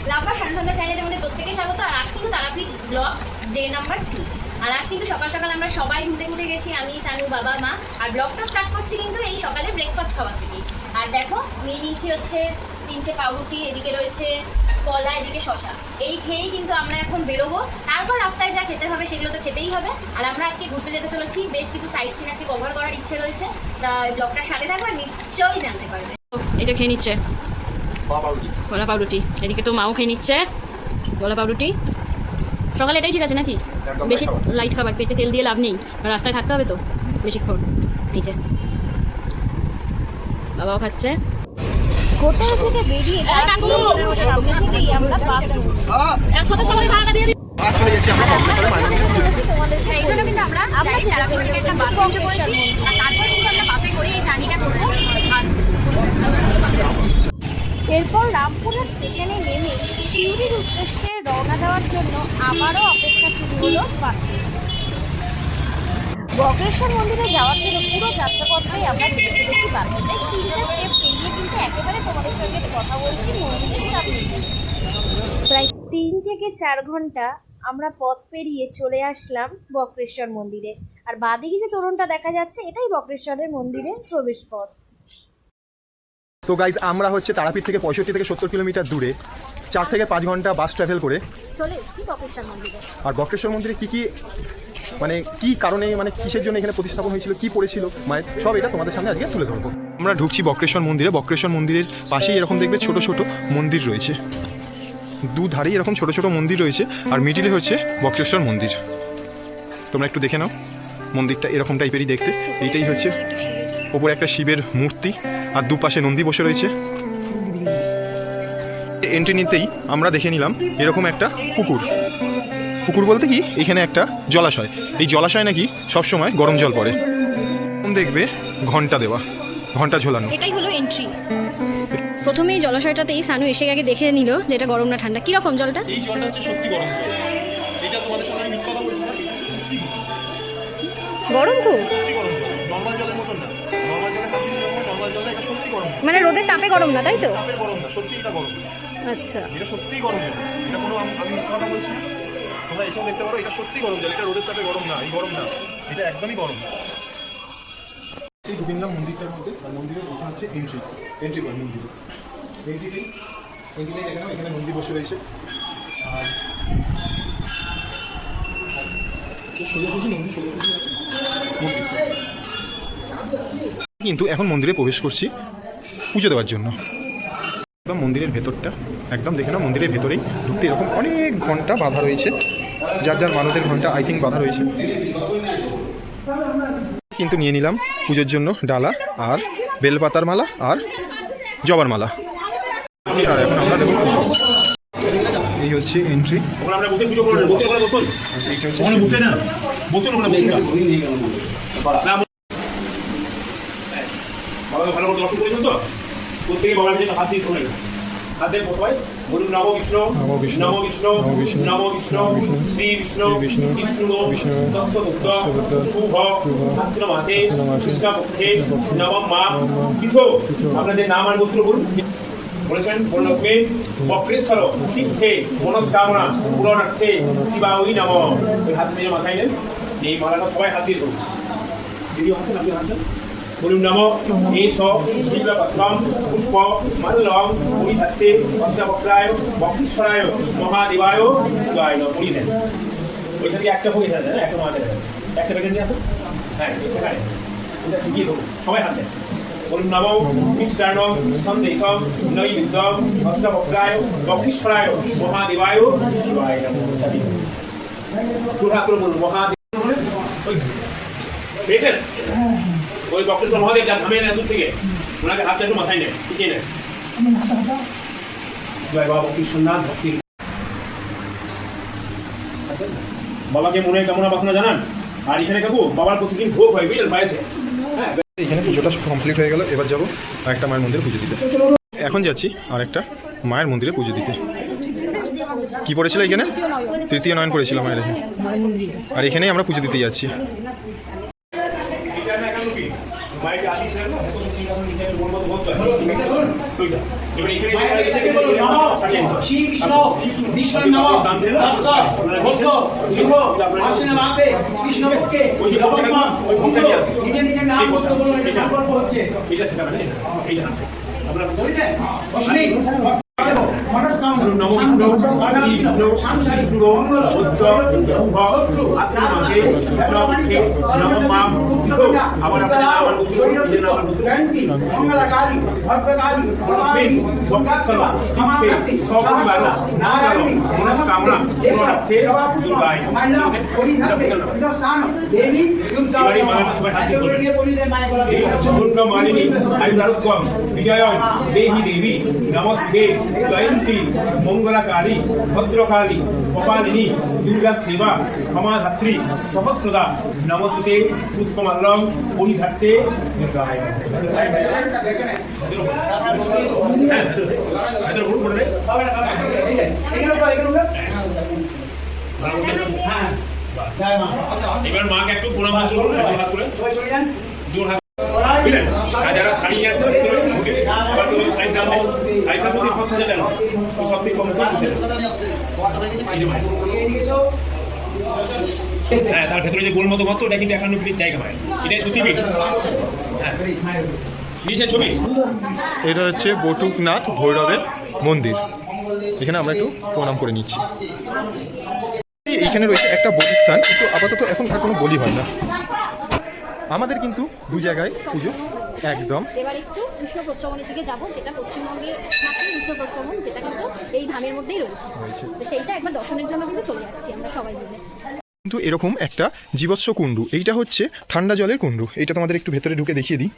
লাভবার সন্ধ্যা চ্যানেলের মধ্যে প্রত্যেকে স্বাগত। আর আজ কিন্তু তারাপীঠ ব্লগ ডে নাম্বার 2। আর আজ কিন্তু সকাল সকাল আমরা সবাই ঘুরতে গেছি, আমি, সানু, বাবা, মা। আর ব্লগটা স্টার্ট করছি কিন্তু এই সকালে ব্রেকফাস্ট খাওয়া থেকে। আর দেখো নিয়ে নিয়েছি হচ্ছে 3টে পাউরুটি, এদিকে রয়েছে কলা, এদিকে শশা। এই খেয়েই কিন্তু আমরা এখন বেরোবো। তারপর রাস্তায় যা খেতে হবে সেগুলো তো খেতেই হবে। আর আমরা আজকে ঘুরতে যেতে চলেছি, বেশ কিছু সাইট সিন আজকে কভার করার ইচ্ছে রয়েছে। তা ব্লগটার সাথে থাকবে আর নিশ্চয়ই জানতে পারবে। এই তো খেয়ে নিচ্ছে কলা পাউরুটি, এদিকে তো মাও খেয়ে নিচ্ছে কলা পাউরুটি। সকালে এটাই ঠিক আছে নাকি? বেশি লাইট খাবার, পেটে তেল দিয়ে লাভ নেই, রাস্তায় থাকতে হবে তো বেশিক্ষণ। এই যে বাবাও খাচ্ছে। হোটেল থেকে বেরিয়ে সামনে থেকেই আমরা বাস একসাথে সবাই ভাড়া দিয়ে দিই। এই জন্য কিন্তু আমরা একটা বাসে উঠে পড়েছি, আর তারপর কিন্তু আমরা বাসে করে এই জার্নিটা করবো। এরপর রামপুরহাট স্টেশনে নেমে সিউড়ির উদ্দেশ্যে রওনা দেওয়ার জন্য আবারও অপেক্ষা শুরু হলো বাসে। বক্রেশ্বর মন্দিরে যাওয়ার জন্য পুরো যাত্রাপথটাই আমরা হেঁটে চলেছি বাসে। তাই 3টে স্টেপ পেরিয়ে কিন্তু একেবারে তোমাদের সঙ্গে কথা বলছি মন্দিরের সামনে। প্রায় 3 থেকে 4 ঘন্টা আমরা পথ পেরিয়ে চলে আসলাম বক্রেশ্বর মন্দিরে। আর বাঁদিকে যে তোরণটা দেখা যাচ্ছে এটাই বক্রেশ্বরের মন্দিরের প্রবেশ পথ। তো গাইজ আমরা হচ্ছে তারাপীঠ থেকে 65 থেকে 70 কিলোমিটার দূরে 4 থেকে 5 ঘন্টা বাস ট্রাভেল করে চলে এসেছি বক্রেশ্বর মন্দিরে। আর বক্রেশ্বর মন্দিরে কী কারণে কিসের জন্য এখানে প্রতিস্থাপন হয়েছিল, কি পড়েছিল মায়ের, সব এটা তোমাদের সামনে আজকে তুলে ধরবো। আমরা ঢুকছি বক্রেশ্বর মন্দিরে। বক্রেশ্বর মন্দিরের পাশেই এরকম দেখবে ছোট ছোট মন্দির রয়েছে, দুধারেই এরকম ছোট ছোট মন্দির রয়েছে, আর মিডিলে হচ্ছে বক্রেশ্বর মন্দির। তোমরা একটু দেখে নাও মন্দিরটা এরকম টাইপেরই দেখতে। এইটাই হচ্ছে ওপরে একটা শিবের মূর্তি, আর দুপাশে নন্দী বসে রয়েছে। এন্ট্রি নিতেই আমরা দেখে নিলাম এরকম একটা পুকুর বলতে কি, এখানে একটা জলাশয়। এই জলাশয় নাকি সবসময় গরম জল পড়ে। দেখবে ঘন্টা দেওয়া, ঘন্টা ঝোলানো। এটাই হলো এন্ট্রি। প্রথমেই জলাশয়টাতেই সানু এসে আগে দেখে নিল যে এটা গরম না ঠান্ডা। কিরকম জলটা? এই জলটা হচ্ছে সত্যি গরম জল। এটা তোমাদের সামনে আমি কথা বলছি না, গরম খুব, নরমাল জলের মতন না। নরমাল জলে হাত দিলে নরমাল জলে এটা সত্যি গরম, মানে রোদের তাপে গরম না, তাই তো? তাপের গরম না, সত্যি এটা গরম। আচ্ছা, এটা সত্যিই গরম জল, এটা কোনো আমি কথা বলছি না। তোমরা এসেও দেখতে পারো, এটা সত্যি গরম জল, এটা রোদের তাপে গরম না, এই গরম না, এটা একদমই গরম। সেই ঢুকিলাম মন্দিরটার মধ্যে, আর মন্দিরের ওখানে হচ্ছে এন্ট্রি পয়েন্ট মন্দিরে। এন্ট্রিতেই দেখে নাও এখানে মন্দির বসে রয়েছে। আর কিন্তু এখন মন্দিরে প্রবেশ করছি পুজো দেওয়ার জন্য। একদম মন্দিরের ভেতরটা একদম দেখে নাও, মন্দিরের ভেতরেই ঢুকতে এরকম অনেক ঘন্টা বাঁধা রয়েছে, যার মানুষের ঘন্টা আই থিঙ্ক বাঁধা রয়েছে। কিন্তু নিয়ে নিলাম পুজোর জন্য ডালা, আর বেলপাতার মালা, আর জবার মালা। আর এখন আমরা দেবো এই হচ্ছে এন্ট্রি। ভালো করে দর্শন করেছেন তো? প্রত্যেকে বাবার জন্য হাত দিয়ে ধরে হাতে প্রথমে বলুন নমো বিষ্ণু নমো বিষ্ণু নমো বিষ্ণু শ্রী বিষ্ণু বিষ্ণু তত্ত্ববুদ্ধ শুভ আশ্বিন মাসে কৃষ্ণপক্ষে নবম মা তিথ। আপনাদের নাম আর গোত্র বলুন। বলেছেন বললক্ষ্মী বক্রেশ্বর তীর্থে মনস্কামনা পূরণার্থে শিবাই নম। ওই হাত নিয়ে মাথায় নেন, এই মালাটা সবাই হাত দিয়ে ধরুন। দিদি হাতে আপনি হাতে বলুন নমো এষ শিবপত্রম পুষ্প মল্লম পরিধত্তে অষ্টবক্রায় বক্রেশ্বরায় মহাদেবায় শিবায় পড়ি দেন। ওইটা দিয়ে একটা ভোগে দেন, একটা মাথা দেন, একটা প্যাকেট নিয়ে আসুন। হ্যাঁ এখানে ওটা ঠিকই ধরুন, সবাই হাত দেন। বলুন নমো মিষ্টান্নম সন্দেশম নৈবেদ্যম অষ্টবক্রায় বক্রেশ্বরায় মহাদেবায় শিবায় নমঃ। ঠাকুর বলুন মহাদেব দেখেন ওই বক্রেশ্বর মহাদেব যা থামে না দূর থেকে, ওনাকে হাতটা একটু মাথায় নেন, টিকে নেন। জয় বাবা বক্রেশ্বরনাথ ভক্তির। বাবাকে মনে কামনা বাসনা জানান। আর এখানে কাকু বাবার প্রতিদিন ভোগ হয়, বুঝলেন পায়েছে। হ্যাঁ এখানে পুজোটা কমপ্লিট হয়ে গেল। এবার যাবো আরেকটা মায়ের মন্দিরে পুজো দিতে। এখন যাচ্ছি আরেকটা মায়ের মন্দিরে পুজো দিতে। কি পড়েছিল এখানে? তৃতীয় নয়ন পড়েছিল মায়ের এখানে, আর এখানেই আমরা পুজো দিতে যাচ্ছি। মায়ের আদি ছিল না, সিংহাসন নিচে বলবো সোজা এবার এখানে দেখা গেছে যে শ্রী বিষ্ণু বিষ্ণুর নাম বিষ্ণুকে নিজে নিজের নাম বলতে বলুন এটা হচ্ছে এটা সেটা মানে এইটা আপনারা বুঝলেন অশ্বিনী মনস্কামনা নমো বিষ্ণু শ্রী বিষ্ণু বিষ্ণু উজ্জ্বল শুভ আশ্রমে বিষ্ণুকে নমো মাম উদ্ধো আবার আপনাদের নাম উদ্ধো যে নাম উদ্ধো জয়ন্তী মঙ্গলকালী ভদ্রকালী ভবানী ভক্তসভা তীর্থে সপরিবার নারায়ণী মনস্কামনা পূর্ণার্থে দুর্গায় স্থান দেবী দুর্গা এবারে মায়ের সবাই হাত দিয়ে পূর্ণ মালিনী আয়ুরারোগ্যম বিজয়ম দেহি দেবী নমস্তে জয়ন্তী মঙ্গলাকালী ভদ্রকালী কপালিনী দুর্গা সেবা ক্ষমাধাত্রী সহস্রদা নমস্তে পুষ্পমাল্যম পরিধার্তে দুর্গায় এবার মাকে একটু প্রণাম করুন হাত করে জোর হাত বুঝলেন আর যারা শাড়ি নিয়ে আসবে ওকে আবার তুমি শাড়ির দাম দেন শাড়িটার মধ্যে ৫,০০০ টাকা ও সব থেকে কম হ্যাঁ তার ভেতরে যে গোল মতো মতো ওটা কিন্তু ৫১ ফিটের জায়গা পায় এটাই সত্যি হ্যাঁ নিচে ছবি এটা হচ্ছে বটুকনাথ ভৈরবের মন্দির। এখানে আমরা একটু প্রণাম করে নিচ্ছি। এইখানে রয়েছে একটা বলিস্থান, কিন্তু আপাতত এখন আর কোনো বলি হয় না। আমাদের কিন্তু দু জায়গায় পুজো একদম। এবার একটু কৃষ্ণ প্রশ্রবণের দিকে যাবো, যেটা পশ্চিমবঙ্গে মাত্র কৃষ্ণ প্রশ্রবণ, যেটা কিন্তু এই ধামের মধ্যেই রয়েছে। তো সেইটা একবার দর্শনের জন্য কিন্তু চলে যাচ্ছি আমরা সবাই মিলে। কিন্তু এরকম একটা জীবৎস কুণ্ডু, এইটা হচ্ছে ঠান্ডা জলের কুণ্ডু। এইটা তোমাদের একটু ভেতরে ঢুকে দেখিয়ে দিই।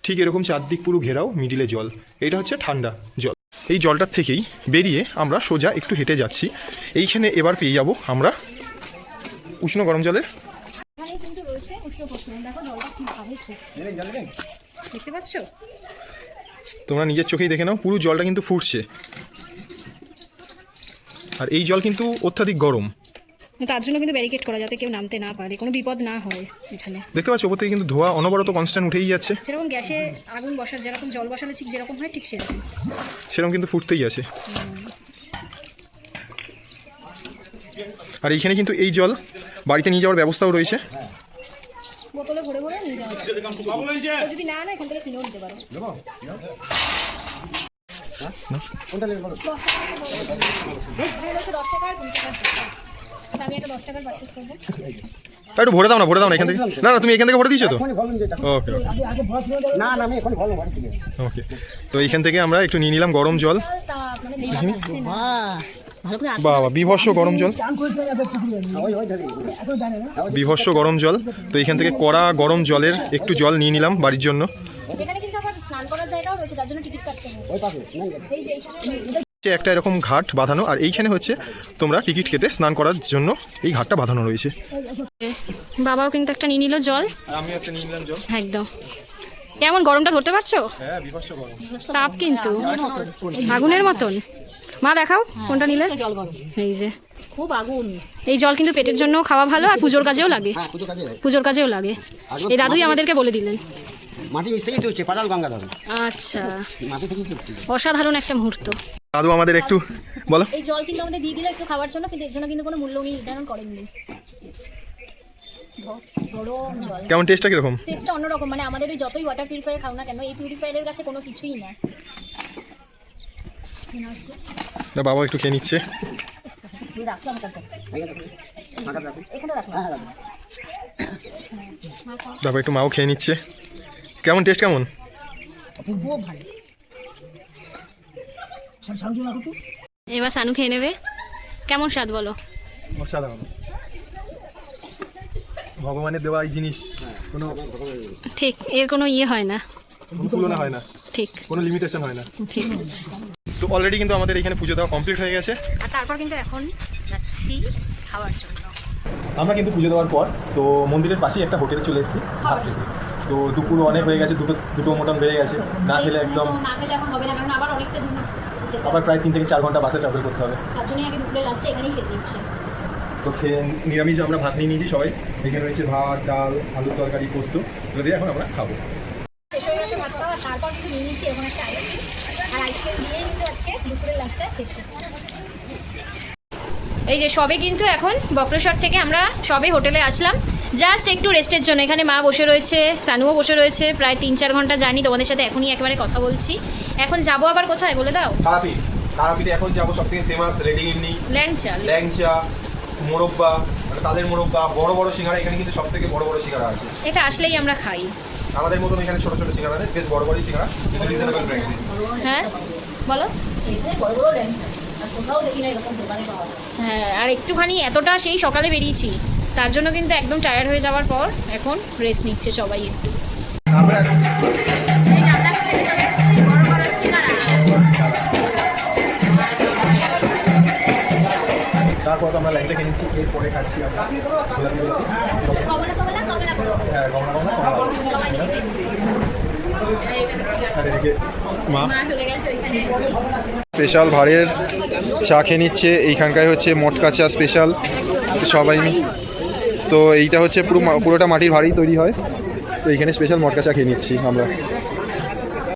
ঠিক এরকম চারদিক পুরো ঘেরাও, মিডিলে জল। এইটা হচ্ছে ঠান্ডা জল। এই জলটার থেকেই বেরিয়ে আমরা সোজা একটু হেঁটে যাচ্ছি। এইখানে এবার পেয়ে যাব আমরা উষ্ণ গরম জলের। এখানে কিন্তু রয়েছে উষ্ণ প্রশ্রবণ, দেখো জলটা কিভাবে ফুটছে, দেখতে পাচ্ছ? তোমরা নিজের চোখেই দেখে নাও, পুরো জলটা কিন্তু ফুটছে। আর এই জল কিন্তু অত্যাধিক গরম, তার জন্য কিন্তু ব্যারিকেড করা, যাতে কেউ নামতে না পারে, কোনো বিপদ না হয়। এখানে দেখতে পাচ্ছ ওপর থেকে কিন্তু ধোঁয়া অনবরত কনস্ট্যান্ট উঠেই যাচ্ছে। যেরকম গ্যাসে আগুন বসার যেরকম জল বসালে ঠিক যেরকম হয়, ঠিক সেরকম কিন্তু ফুটতেই আছে। আর এইখানে কিন্তু এই জল বাড়িতে নিয়ে যাওয়ার ব্যবস্থাও রয়েছে। বোতলে ভরে ভরে নিয়ে যাওয়া যায়। যদি না এখান থেকে কিনেও নিতে পারো। 10 টাকার আমি একটা 10 টাকার পারচেস করবো। তাই একটু ভরে দাও না, ভরে দাও না এখান থেকে। না না, তুমি এখান থেকে ভরে দিয়েছো তো? ওকে না না আমি এখন ভালো বাড়ি থেকে ওকে। তো এইখান থেকে আমরা একটু নিয়ে নিলাম গরম জল। বাবা, বিভৎস গরম জল, বিভৎস গরম জল। তো এইখান থেকে কড়া গরম জলের একটু জল নিয়ে নিলাম বাড়ির জন্য। এখানে কিন্তু আবার স্নান করার জায়গাও রয়েছে, তার জন্য টিকিট কাটতে হবে। একটা এরকম ঘাট বাঁধানো, আর এইখানে হচ্ছে তোমরা টিকিট কেটে স্নান করার জন্য এই ঘাটটা বাঁধানো রয়েছে। বাবাও কিন্তু একটা নিয়ে নিল জল। আমি একটা নিয়ে নিলাম জল। একদম। কেমন গরমটা ধরতে পারছো? হ্যাঁ, বিভৎস গরম, তাপ কিন্তু আগুনের মতন। মা দেখাও কোনটা নিলে। এই যে খুব আগুন। এই জল কিন্তু পেটের জন্য খাওয়া ভালো, আর পুজোর কাজেও লাগে। পুজোর কাজেও লাগে। এই দাদুই আমাদেরকে বলে দিলেন। মাটি নিচ থেকেই চলছে, পাতাল গঙ্গা ধরো। আচ্ছা, মাটি থেকেই চলছে। অসাধারণ একটা মুহূর্ত। দাদু আমাদের একটু বলো। এই জল কিন্তু আমাদের দিয়ে দিল একটু খাওয়ার জন্য, কিন্তু এর জন্য কিন্তু কোনো মূল্য উনি নির্ধারণ করেননি। গরম জল, কেমন টেস্টটা কিরকম? টেস্টটা অন্যরকম। মানে আমাদের ওই যতই ওয়াটার পিউরিফায়ার খাও না কেন, এই পিউরিফায়ারের কাছে কোনো কিছুই না। বাবা একটু খেয়ে নিচ্ছে। তারপর একটু মাও খেয়ে নিচ্ছে। কেমন টেস্ট, কেমন? এবার সানু খেয়ে নেবে। কেমন স্বাদ বলো? অসাধারণ। ভগবানের দেওয়া এই জিনিস কোনো ঠিক, এর কোনো ইয়ে হয় না, তুলনা হয় না, ঠিক কোনো লিমিটেশন হয় না। ঠিক। তো অলরেডি কিন্তু আমাদের এখানে পুজো দেওয়া কমপ্লিট হয়ে গেছে। আর তারপর কিন্তু এখন যাচ্ছি খাওয়ার জন্য। আমরা কিন্তু পুজো দেওয়ার পর তো মন্দিরের পাশেই একটা হোটেলে চলে এসেছি ভাত খেতে। তো দুপুর অনেক হয়ে গেছে, দুটো মটন বেড়ে গেছে। না খেলে একদম, না খেলে এখন হবে না, কারণ আবার অনেকটা দূর যেতে হবে। আবার প্রায় 3 থেকে 4 ঘন্টা বাসে ট্রাভেল করতে হবে। তার জন্যই আগে দুপুরে লাঞ্চটা এখানেই সেরে দিচ্ছে। তো নিরামিষ আমরা ভাত নিয়ে নিয়েছি সবাই। এখানে রয়েছে ভাত, ডাল, আলুর তরকারি, পোস্ত। যদি এখন আমরা খাবো। শেষ হয়ে গেছে ভাত খাওয়া, তারপর কিন্তু নিয়ে নিচ্ছি এরকম একটা আইসক্রিম। আর আইসক্রিম দিয়েই কিন্তু আজকে দুপুরের লাঞ্চটা শেষ হচ্ছে। এই যে সবে কিন্তু এখন বক্রেশ্বর থেকে আমরা সবে হোটেলে আসলাম জাস্ট একটু রেস্টের জন্য। এখানে মা বসে রয়েছে, সানুও বসে রয়েছে, প্রায় 3-4 ঘন্টা জার্নি, তোমাদের সাথে এখনই একেবারে কথা বলছি। এখন যাবো আবার কোথায় বলে দাও? তারাপীঠ। তারাপীঠে এখন যাবো সব থেকে ফেমাস রেডি ইমনি, ল্যাংচা। ল্যাংচা, মোরব্বা, মানে তাদের মোরব্বা, বড় বড় সিঙ্গারা। এখানে কিন্তু সব থেকে বড় বড় সিঙ্গারা আছে। এটা আসলেই আমরা খাই। আমাদের মতন এখানে ছোট ছোট সিঙ্গারা নেই, বেশ বড় বড়ই সিঙ্গারা, কিন্তু রিজনেবল প্রাইসে। হ্যাঁ বলো। হ্যাঁ, আর একটুখানি এতটা সেই সকালে বেরিয়েছি, তার জন্য কিন্তু একদম টায়ার্ড হয়ে যাওয়ার পর এখন রেস্ট নিচ্ছে সবাই একটু। তারপর তো আমরা ল্যাংচা কিনেছি, এরপরে খাচ্ছি আমরা হ্যাঁ কমলা কমলা। আর এদিকে মা স্পেশাল ভাড়ের চা খেয়ে নিচ্ছে। এইখানকায় হচ্ছে মটকা চা স্পেশাল সবাই। তো এইটা হচ্ছে পুরোটা মাটির ভাড়ি তৈরি হয়, তো এইখানে স্পেশাল মটকা চা খেয়ে নিচ্ছি আমরা।